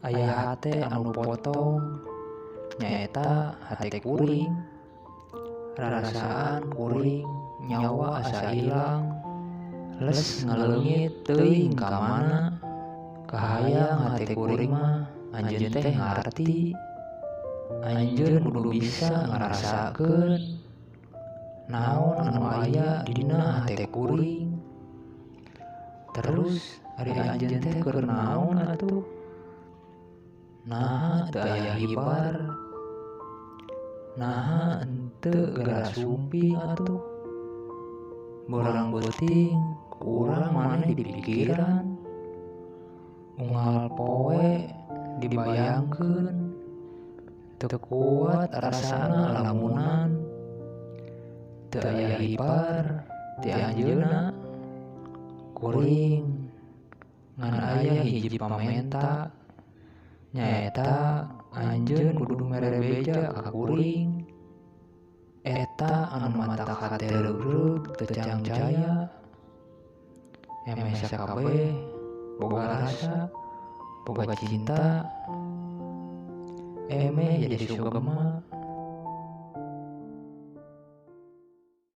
Aya hate anu potong nyaeta hate kuring. Rarasaan kuring nyawa asa ilang, les ngaleungit teuing ka mana. Kahayang hate kuring mah anjeun teh ngarti. Anjeun kudu bisa ngarasakeun naon anu aya dina hate kuring. Terus ari anjeun teh keur naon atuh? Naha teu aya hibar, naha henteu geura sumping atuh. Borang beuting urang maneh di pikiran, unggal poe dibayangkeun, teu kuat rasana lamunan. Teu aya hibar ti anjeunna. Kuring ngan aya hiji pamenta, nyaeta anjeun kudu mere beja ka kuring. Eta anu mata hate reureuh teu cangcaya. Emeh sakabeh boga rasa, boga cinta. Emeh jadi sugema